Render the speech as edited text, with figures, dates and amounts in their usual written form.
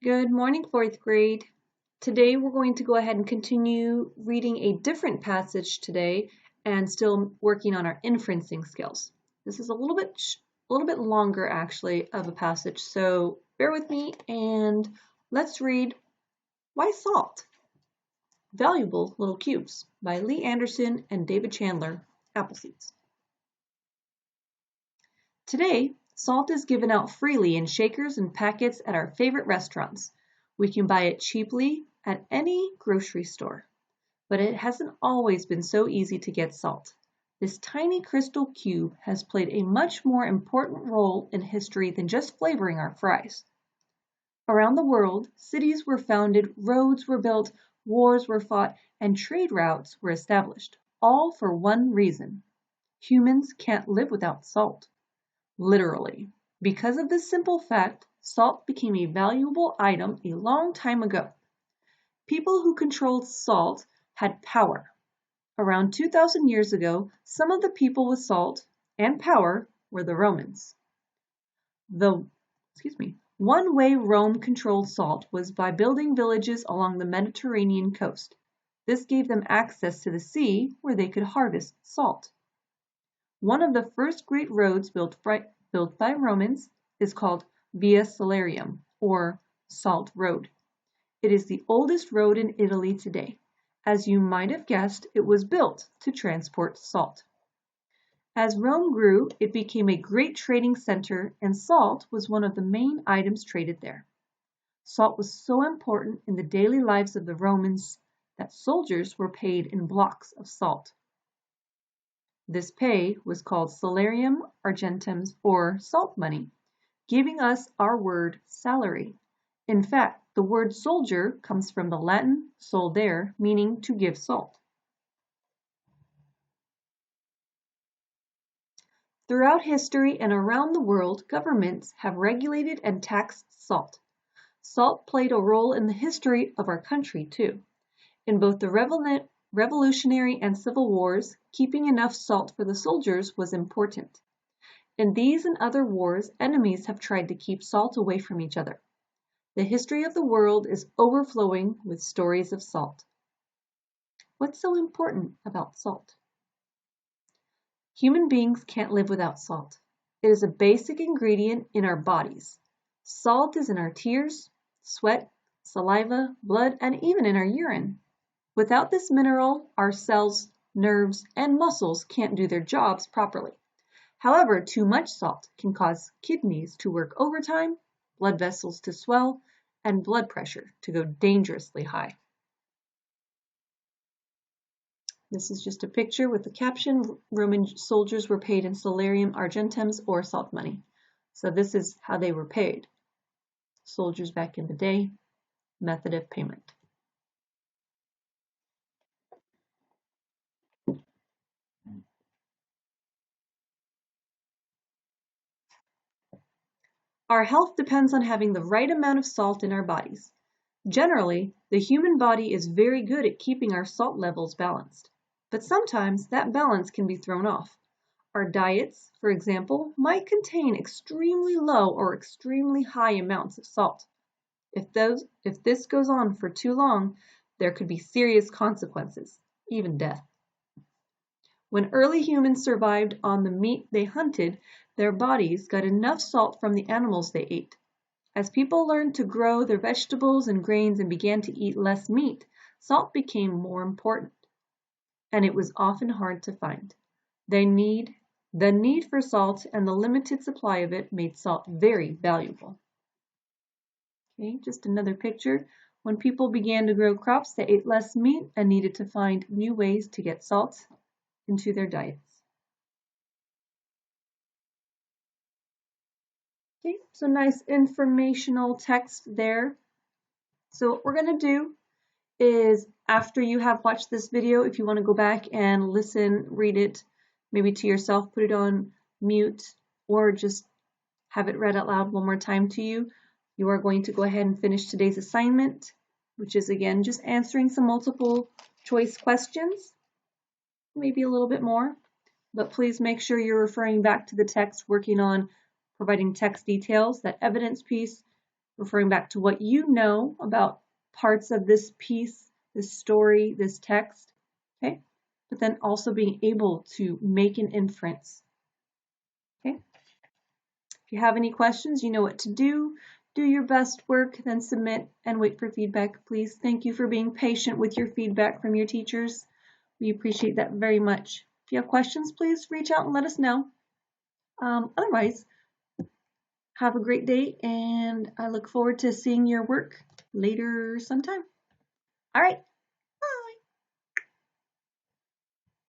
Good morning, fourth grade. Today we're going to go ahead and continue reading a different passage today and still working on our inferencing skills. This is a little bit longer actually of a passage, so bear with me and let's read Why Salt? Valuable Little Cubes by Leigh Anderson and David Chandler, Appleseeds. Today, salt is given out freely in shakers and packets at our favorite restaurants. We can buy it cheaply at any grocery store. But it hasn't always been so easy to get salt. This tiny crystal cube has played a much more important role in history than just flavoring our fries. Around the world, cities were founded, roads were built, wars were fought, and trade routes were established, all for one reason. Humans can't live without salt. Literally. Because of this simple fact, salt became a valuable item a long time ago. People who controlled salt had power. Around 2,000 years ago, some of the people with salt and power were the Romans. One way Rome controlled salt was by building villages along the Mediterranean coast. This gave them access to the sea where they could harvest salt. One of the first great roads built by Romans is called Via Salarium, or Salt Road. It is the oldest road in Italy today. As you might have guessed, it was built to transport salt. As Rome grew, it became a great trading center, and salt was one of the main items traded there. Salt was so important in the daily lives of the Romans that soldiers were paid in blocks of salt. This pay was called salarium argentum, or salt money, giving us our word salary. In fact, the word soldier comes from the Latin soldere, meaning to give salt. Throughout history and around the world, governments have regulated and taxed salt. Salt played a role in the history of our country, too. In both the Revolutionary and Civil Wars, keeping enough salt for the soldiers was important. In these and other wars, enemies have tried to keep salt away from each other. The history of the world is overflowing with stories of salt. What's so important about salt? Human beings can't live without salt. It is a basic ingredient in our bodies. Salt is in our tears, sweat, saliva, blood, and even in our urine. Without this mineral, our cells, nerves, and muscles can't do their jobs properly. However, too much salt can cause kidneys to work overtime, blood vessels to swell, and blood pressure to go dangerously high. This is just a picture with the caption, Roman soldiers were paid in salarium argentum, or salt money. So this is how they were paid. Soldiers back in the day, method of payment. Our health depends on having the right amount of salt in our bodies. Generally, the human body is very good at keeping our salt levels balanced, but sometimes that balance can be thrown off. Our diets, for example, might contain extremely low or extremely high amounts of salt. If this goes on for too long, there could be serious consequences, even death. When early humans survived on the meat they hunted, their bodies got enough salt from the animals they ate. As people learned to grow their vegetables and grains and began to eat less meat, salt became more important, and it was often hard to find. The need for salt and the limited supply of it made salt very valuable. Okay, just another picture. When people began to grow crops, they ate less meat and needed to find new ways to get salt into their diets. Okay, so nice informational text there. So what we're going to do is, after you have watched this video, if you want to go back and listen, read it, maybe to yourself, put it on mute, or just have it read out loud one more time to you, you are going to go ahead and finish today's assignment, which is again just answering some multiple choice questions, maybe a little bit more, but please make sure you're referring back to the text, working on providing text details, that evidence piece, referring back to what you know about parts of this piece, this story, this text, okay? But then also being able to make an inference, okay? If you have any questions, you know what to do. Do your best work, then submit and wait for feedback, please. Thank you for being patient with your feedback from your teachers. We appreciate that very much. If you have questions, please reach out and let us know. Otherwise, have a great day, and I look forward to seeing your work later sometime. All right,